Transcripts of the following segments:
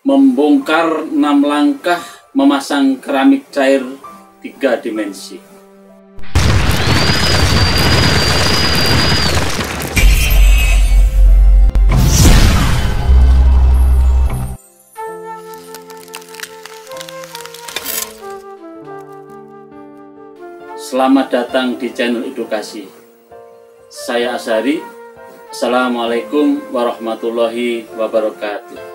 Membongkar 6 langkah memasang keramik cair 3 dimensi. Selamat datang di channel edukasi. Saya Azhari. Assalamualaikum warahmatullahi wabarakatuh.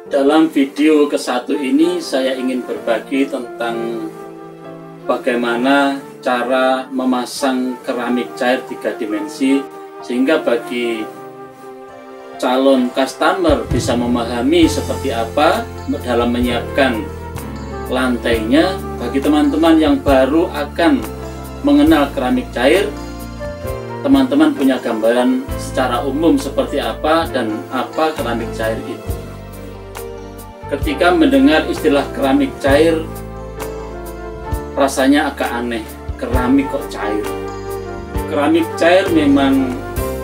Dalam video ke-1 ini saya ingin berbagi tentang bagaimana cara memasang keramik cair 3 dimensi sehingga bagi calon customer bisa memahami seperti apa dalam menyiapkan lantainya. Bagi teman-teman yang baru akan mengenal keramik cair, teman-teman punya gambaran secara umum seperti apa dan apa keramik cair itu. Ketika mendengar istilah keramik cair, rasanya agak aneh. Keramik kok cair? Keramik cair memang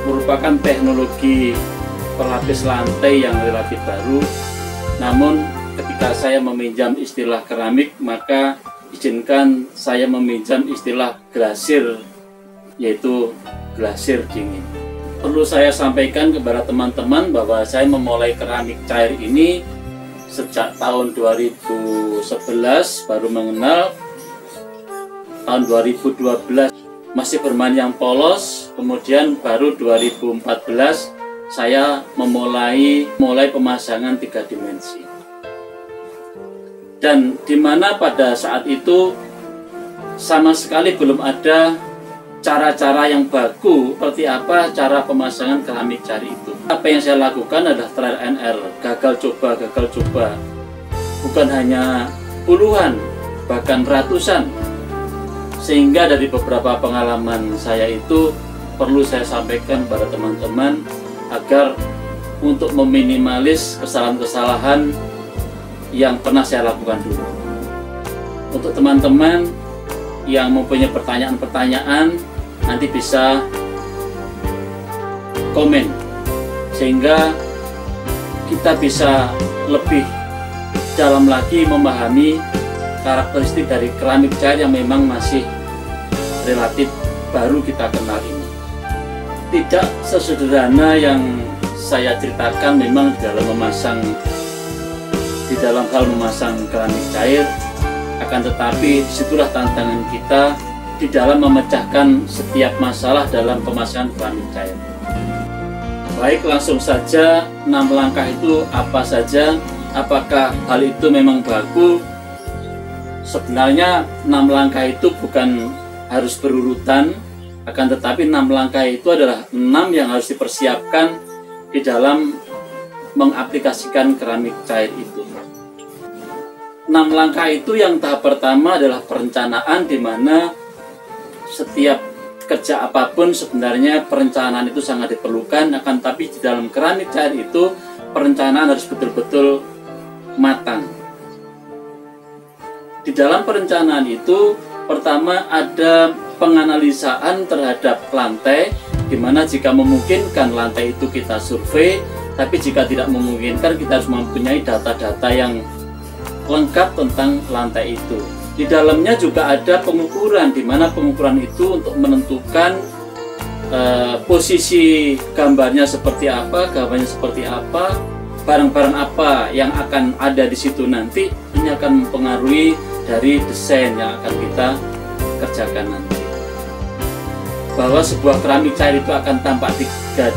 merupakan teknologi pelapis lantai yang relatif baru. Namun ketika saya meminjam istilah keramik, maka izinkan saya meminjam istilah glasir, yaitu glasir dingin. Perlu saya sampaikan kepada teman-teman bahwa saya memulai keramik cair ini sejak tahun 2011, baru mengenal tahun 2012 masih bermain yang polos, kemudian baru 2014 saya memulai pemasangan 3 dimensi. Dan dimana pada saat itu sama sekali belum ada cara-cara yang baku seperti apa cara pemasangan keramik cair itu. Apa yang saya lakukan adalah trial and error, gagal coba. Bukan hanya puluhan, bahkan ratusan. Sehingga dari beberapa pengalaman saya itu perlu saya sampaikan kepada teman-teman agar untuk meminimalis kesalahan-kesalahan yang pernah saya lakukan dulu. Untuk teman-teman yang mempunyai pertanyaan-pertanyaan, nanti bisa komen sehingga kita bisa lebih dalam lagi memahami karakteristik dari keramik cair yang memang masih relatif baru kita kenal ini. Tidak sesederhana yang saya ceritakan memang di dalam hal memasang keramik cair, akan tetapi disitulah tantangan kita di dalam memecahkan setiap masalah dalam pemasangan keramik cair. Baik, langsung saja 6 langkah itu apa saja? Apakah hal itu memang baku? Sebenarnya 6 langkah itu bukan harus berurutan, akan tetapi 6 langkah itu adalah 6 yang harus dipersiapkan di dalam mengaplikasikan keramik cair itu. 6 langkah itu yang tahap pertama adalah perencanaan, di mana setiap kerja apapun sebenarnya perencanaan itu sangat diperlukan, akan tapi di dalam keramik cair itu perencanaan harus betul-betul matang. Di dalam perencanaan itu pertama ada penganalisaan terhadap lantai, di mana jika memungkinkan lantai itu kita survei, tapi jika tidak memungkinkan kita harus mempunyai data-data yang lengkap tentang lantai itu. Di dalamnya juga ada pengukuran, di mana pengukuran itu untuk menentukan posisi gambarnya seperti apa, barang-barang apa yang akan ada di situ nanti. Ini akan mempengaruhi dari desain yang akan kita kerjakan nanti. Bahwa sebuah keramik cair itu akan tampak 3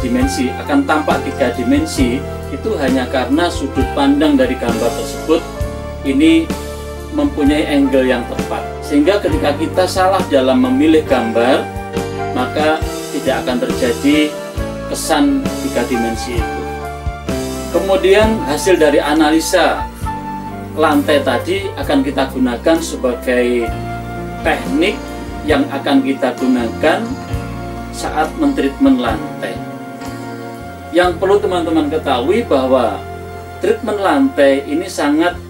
dimensi, itu hanya karena sudut pandang dari gambar tersebut ini mempunyai angle yang tepat, sehingga ketika kita salah dalam memilih gambar, maka tidak akan terjadi kesan 3 dimensi itu. Kemudian hasil dari analisa lantai tadi akan kita gunakan sebagai teknik yang akan kita gunakan saat mentreatment lantai. Yang perlu teman-teman ketahui bahwa treatment lantai ini sangat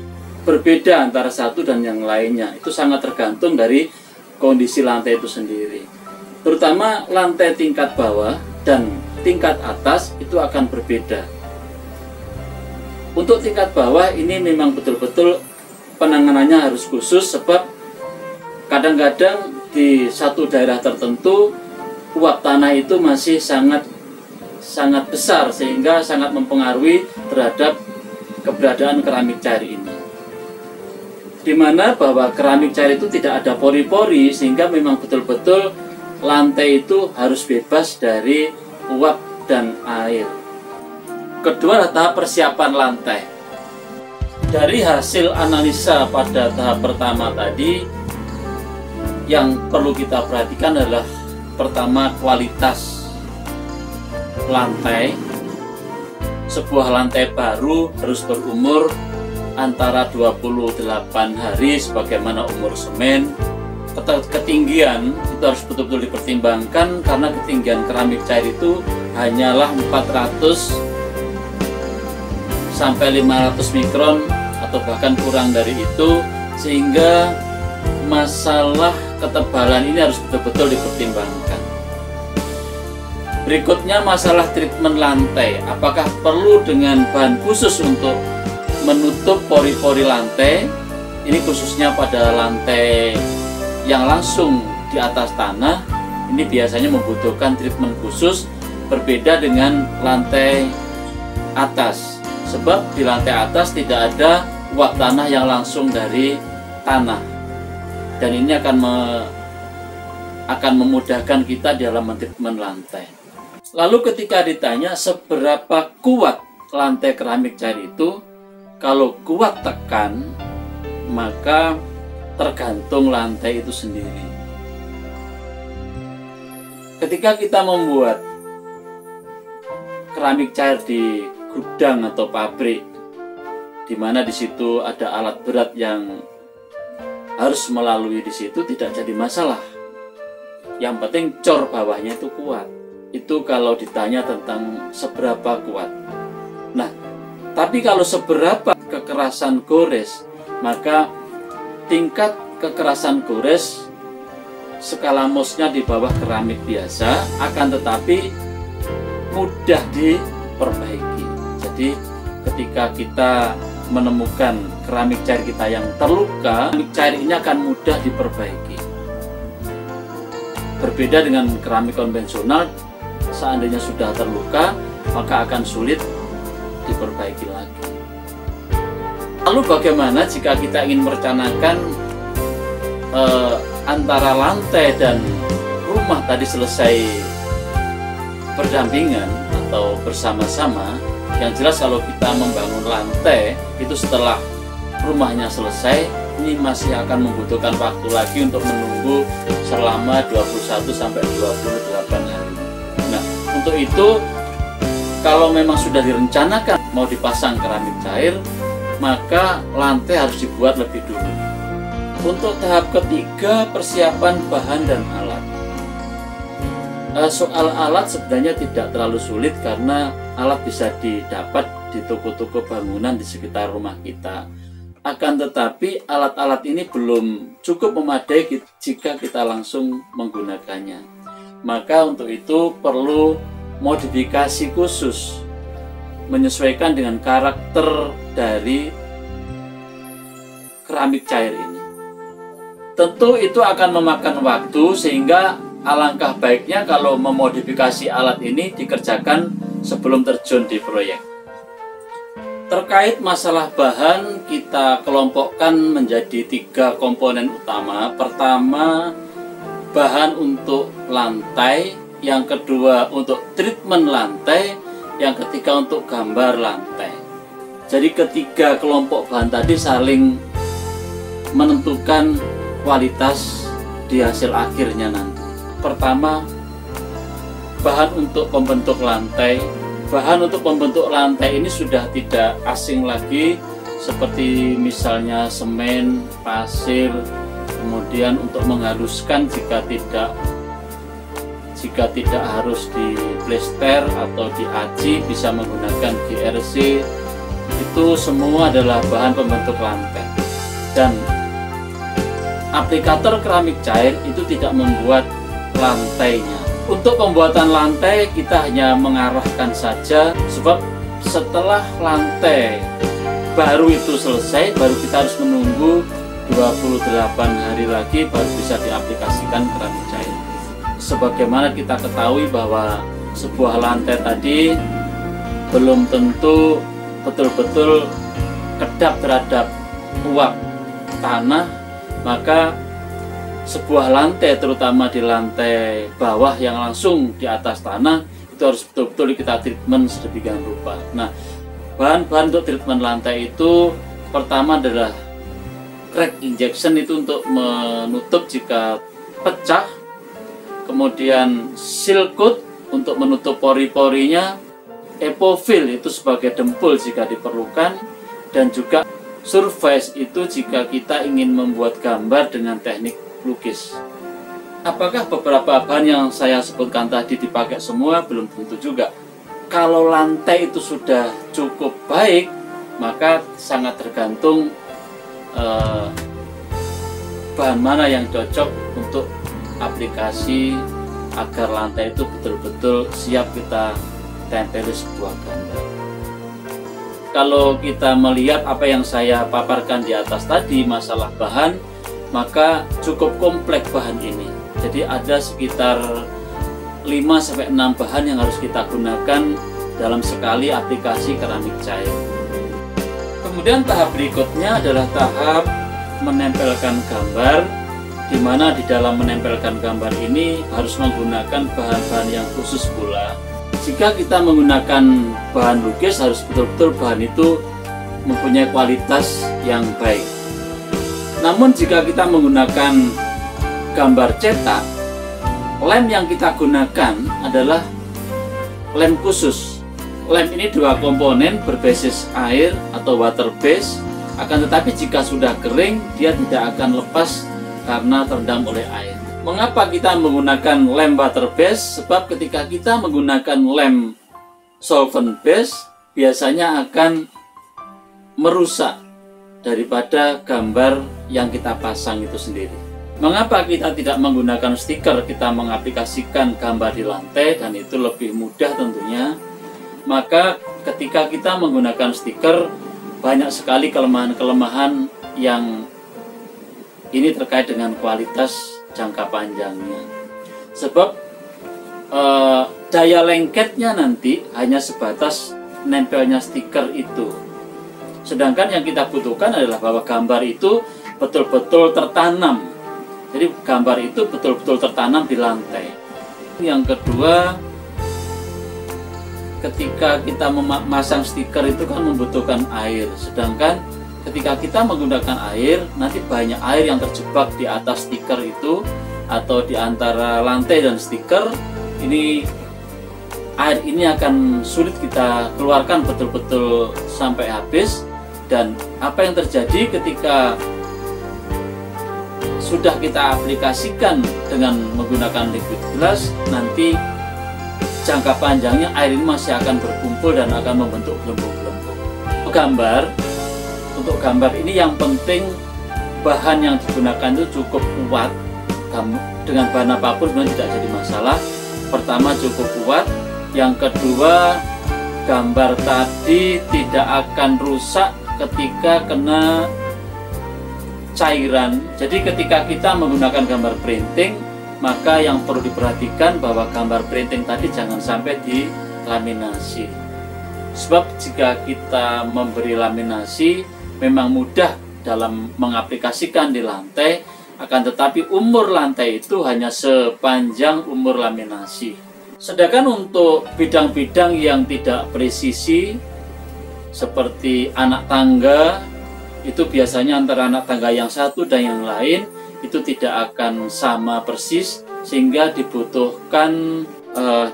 berbeda antara satu dan yang lainnya. Itu sangat tergantung dari kondisi lantai itu sendiri. Terutama lantai tingkat bawah dan tingkat atas itu akan berbeda. Untuk tingkat bawah ini memang betul-betul penanganannya harus khusus, sebab kadang-kadang di satu daerah tertentu uap tanah itu masih sangat besar sehingga sangat mempengaruhi terhadap keberadaan keramik cair ini. Dimana bahwa keramik cair itu tidak ada pori-pori, sehingga memang betul-betul lantai itu harus bebas dari uap dan air. Kedua adalah tahap persiapan lantai. Dari hasil analisa pada tahap pertama tadi, yang perlu kita perhatikan adalah pertama kualitas lantai. Sebuah lantai baru harus berumur antara 28 hari sebagaimana umur semen. Ketinggian itu harus betul-betul dipertimbangkan, karena ketinggian keramik cair itu hanyalah 400 sampai 500 mikron atau bahkan kurang dari itu, sehingga masalah ketebalan ini harus betul-betul dipertimbangkan. Berikutnya masalah treatment lantai. Apakah perlu dengan bahan khusus untuk menutup pori-pori lantai? Ini khususnya pada lantai yang langsung di atas tanah. Ini biasanya membutuhkan treatment khusus, berbeda dengan lantai atas. Sebab di lantai atas tidak ada uap tanah yang langsung dari tanah. Dan ini akan memudahkan kita dalam mentreatment lantai. Lalu ketika ditanya seberapa kuat lantai keramik cair itu, kalau kuat tekan, maka tergantung lantai itu sendiri. Ketika kita membuat keramik cair di gudang atau pabrik, di mana di situ ada alat berat yang harus melalui di situ, tidak jadi masalah. Yang penting cor bawahnya itu kuat. Itu kalau ditanya tentang seberapa kuat. Nah, tapi kalau seberapa kekerasan gores, maka tingkat kekerasan gores skala Mohsnya di bawah keramik biasa, akan tetapi mudah diperbaiki. Jadi ketika kita menemukan keramik cair kita yang terluka, keramik cair ini akan mudah diperbaiki. Berbeda dengan keramik konvensional, seandainya sudah terluka, maka akan sulit diperbaiki lagi. Lalu bagaimana jika kita ingin merencanakan antara lantai dan rumah tadi selesai berdampingan atau bersama-sama? Yang jelas kalau kita membangun lantai itu setelah rumahnya selesai, ini masih akan membutuhkan waktu lagi untuk menunggu selama 21 sampai 28 hari. Nah, untuk itu kalau memang sudah direncanakan mau dipasang keramik cair, maka lantai harus dibuat lebih dulu. Untuk tahap ketiga, persiapan bahan dan alat. Soal alat sebenarnya tidak terlalu sulit, karena alat bisa didapat di toko-toko bangunan di sekitar rumah kita. Akan tetapi alat-alat ini belum cukup memadai jika kita langsung menggunakannya. Maka untuk itu perlu modifikasi khusus menyesuaikan dengan karakter dari keramik cair ini. Tentu itu akan memakan waktu, sehingga alangkah baiknya kalau memodifikasi alat ini dikerjakan sebelum terjun di proyek. Terkait masalah bahan, kita kelompokkan menjadi 3 komponen utama. Pertama, bahan untuk lantai. Yang kedua, untuk treatment lantai. Yang ketiga, untuk gambar lantai. Jadi ketiga kelompok bahan tadi saling menentukan kualitas di hasil akhirnya nanti. Pertama, bahan untuk pembentuk lantai. Bahan untuk pembentuk lantai ini sudah tidak asing lagi, seperti misalnya semen, pasir, kemudian untuk menghaluskan jika tidak harus di plester atau di aci, bisa menggunakan GRC. Itu semua adalah bahan pembentuk lantai. Dan aplikator keramik cair itu tidak membuat lantainya. Untuk pembuatan lantai kita hanya mengarahkan saja, sebab setelah lantai baru itu selesai, baru kita harus menunggu 28 hari lagi baru bisa diaplikasikan keramik cair. Sebagaimana kita ketahui bahwa sebuah lantai tadi belum tentu betul-betul kedap terhadap uap tanah, maka sebuah lantai, terutama di lantai bawah yang langsung di atas tanah, itu harus betul-betul kita treatment sedemikian rupa. Nah, bahan-bahan untuk treatment lantai itu pertama adalah crack injection, itu untuk menutup jika pecah, kemudian seal coat untuk menutup pori-porinya, epoxy itu sebagai dempul jika diperlukan, dan juga surface itu jika kita ingin membuat gambar dengan teknik lukis. Apakah beberapa bahan yang saya sebutkan tadi dipakai semua? Belum tentu juga. Kalau lantai itu sudah cukup baik, maka sangat tergantung bahan mana yang cocok untuk aplikasi agar lantai itu betul-betul siap kita tempeli sebuah gambar. Kalau kita melihat apa yang saya paparkan di atas tadi masalah bahan, maka cukup kompleks bahan ini. Jadi ada sekitar 5-6 bahan yang harus kita gunakan dalam sekali aplikasi keramik cair. Kemudian tahap berikutnya adalah tahap menempelkan gambar, di mana di dalam menempelkan gambar ini harus menggunakan bahan-bahan yang khusus pula. Jika kita menggunakan bahan lukis, harus betul-betul bahan itu mempunyai kualitas yang baik. Namun jika kita menggunakan gambar cetak, lem yang kita gunakan adalah lem khusus. Lem ini dua komponen berbasis air atau water base, akan tetapi jika sudah kering dia tidak akan lepas karena terendam oleh air. Mengapa kita menggunakan lem water base? Sebab ketika kita menggunakan lem solvent base biasanya akan merusak daripada gambar yang kita pasang itu sendiri. Mengapa kita tidak menggunakan stiker, kita mengaplikasikan gambar di lantai, dan itu lebih mudah tentunya. Maka ketika kita menggunakan stiker, banyak sekali kelemahan-kelemahan yang ini terkait dengan kualitas jangka panjangnya. Sebab daya lengketnya nanti hanya sebatas nempelnya stiker itu. Sedangkan yang kita butuhkan adalah bahwa gambar itu betul-betul tertanam. Jadi gambar itu betul-betul tertanam di lantai. Yang kedua, ketika kita memasang stiker itu kan membutuhkan air. Sedangkan ketika kita menggunakan air, nanti banyak air yang terjebak di atas stiker itu atau di antara lantai dan stiker. Air ini akan sulit kita keluarkan betul-betul sampai habis. Dan apa yang terjadi ketika sudah kita aplikasikan dengan menggunakan liquid glass, nanti jangka panjangnya air ini masih akan berkumpul dan akan membentuk gelembung-gelembung. Untuk gambar ini yang penting bahan yang digunakan itu cukup kuat. Dengan bahan apapun sebenarnya tidak jadi masalah. Pertama cukup kuat, yang kedua gambar tadi tidak akan rusak ketika kena cairan. Jadi ketika kita menggunakan gambar printing, maka yang perlu diperhatikan bahwa gambar printing tadi jangan sampai dilaminasi. Sebab jika kita memberi laminasi memang mudah dalam mengaplikasikan di lantai, akan tetapi umur lantai itu hanya sepanjang umur laminasi. Sedangkan untuk bidang-bidang yang tidak presisi seperti anak tangga, itu biasanya antara anak tangga yang satu dan yang lain itu tidak akan sama persis, sehingga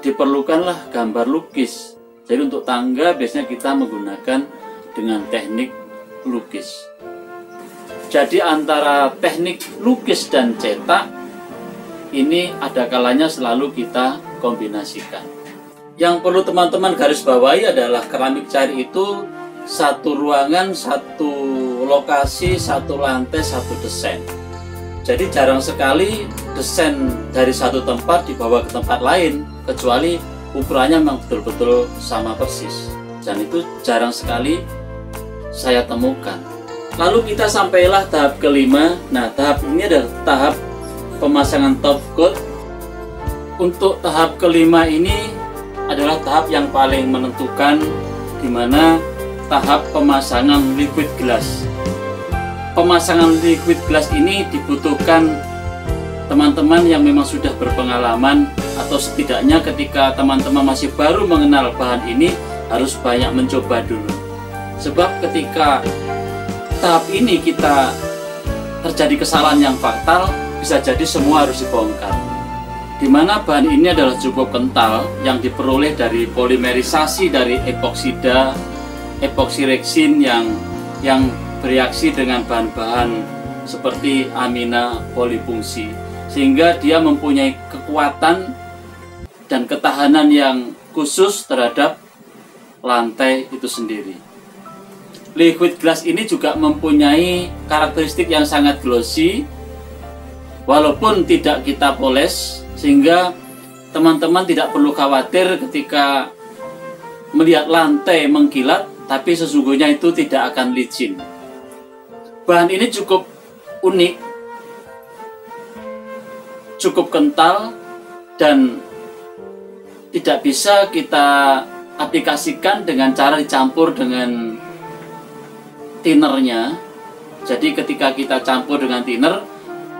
diperlukanlah gambar lukis. Jadi untuk tangga biasanya kita menggunakan dengan teknik lukis. Jadi antara teknik lukis dan cetak ini ada kalanya selalu kita kombinasikan. Yang perlu teman-teman garis bawahi adalah keramik cair itu satu ruangan, satu lokasi, satu lantai, satu desain. Jadi jarang sekali desain dari satu tempat dibawa ke tempat lain, kecuali ukurannya memang betul-betul sama persis. dan itu jarang sekali saya temukan. Lalu kita sampailah tahap kelima. Nah, tahap ini adalah tahap pemasangan top coat. Untuk tahap kelima ini adalah tahap yang paling menentukan, di mana tahap pemasangan liquid glass. Pemasangan liquid glass ini dibutuhkan teman-teman yang memang sudah berpengalaman, atau setidaknya ketika teman-teman masih baru mengenal bahan ini harus banyak mencoba dulu. Sebab ketika tahap ini kita terjadi kesalahan yang fatal, bisa jadi semua harus dibongkar. Di mana bahan ini adalah cukup kental yang diperoleh dari polimerisasi dari epoksida, epoksi reksin yang bereaksi dengan bahan-bahan seperti amina polifungsi, sehingga dia mempunyai kekuatan dan ketahanan yang khusus terhadap lantai itu sendiri. Liquid glass ini juga mempunyai karakteristik yang sangat glossy walaupun tidak kita poles, sehingga teman-teman tidak perlu khawatir ketika melihat lantai mengkilat, tapi sesungguhnya itu tidak akan licin. Bahan ini cukup unik, cukup kental, dan tidak bisa kita aplikasikan dengan cara dicampur dengan tinernya. Jadi ketika kita campur dengan thinner,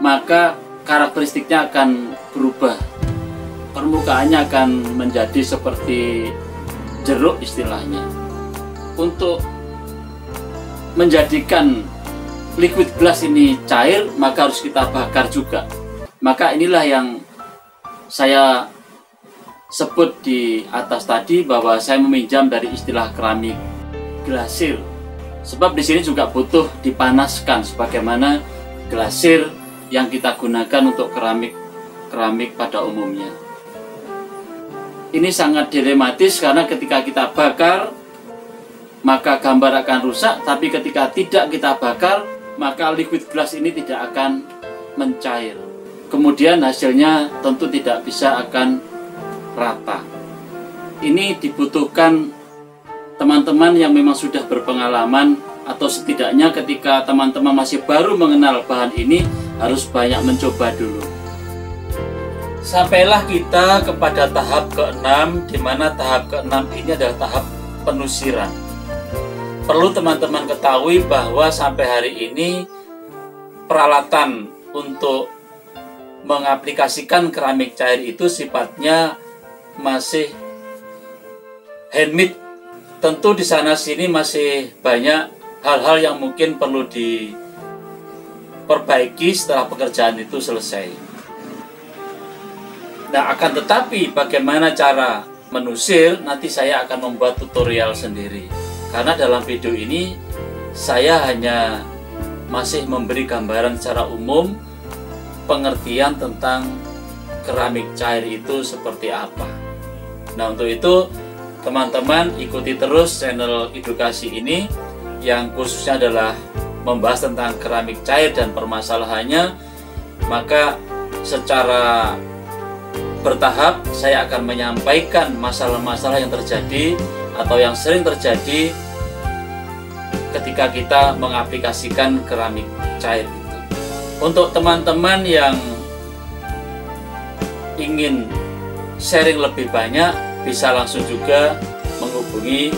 maka karakteristiknya akan berubah. Permukaannya akan menjadi seperti jeruk istilahnya. Untuk menjadikan liquid glass ini cair, maka harus kita bakar juga. Maka inilah yang saya sebut di atas tadi, bahwa saya meminjam dari istilah keramik glasir. Sebab di sini juga butuh dipanaskan sebagaimana glasir yang kita gunakan untuk keramik pada umumnya. Ini sangat dilematis karena ketika kita bakar maka gambar akan rusak, tapi ketika tidak kita bakar maka liquid glass ini tidak akan mencair. Kemudian hasilnya tentu tidak bisa akan rata. Ini dibutuhkan teman-teman yang memang sudah berpengalaman, atau setidaknya ketika teman-teman masih baru mengenal bahan ini harus banyak mencoba dulu. Sampailah kita kepada tahap ke-6, di mana tahap ke-6 ini adalah tahap penusiran. Perlu teman-teman ketahui bahwa sampai hari ini peralatan untuk mengaplikasikan keramik cair itu sifatnya masih handmade. Tentu di sana sini masih banyak hal-hal yang mungkin perlu diperbaiki setelah pekerjaan itu selesai. Nah, akan tetapi bagaimana cara menusir, nanti saya akan membuat tutorial sendiri. Karena dalam video ini saya hanya masih memberi gambaran secara umum pengertian tentang keramik cair itu seperti apa. Nah, untuk itu teman-teman ikuti terus channel edukasi ini yang khususnya adalah membahas tentang keramik cair dan permasalahannya. Maka secara bertahap saya akan menyampaikan masalah-masalah yang terjadi atau yang sering terjadi ketika kita mengaplikasikan keramik cair itu. Untuk teman-teman yang ingin sharing lebih banyak, bisa langsung juga menghubungi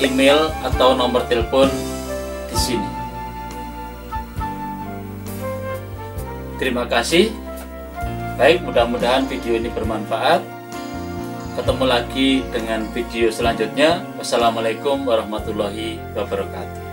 email atau nomor telepon di sini. Terima kasih. Baik, mudah-mudahan video ini bermanfaat. Ketemu lagi dengan video selanjutnya. Wassalamualaikum warahmatullahi wabarakatuh.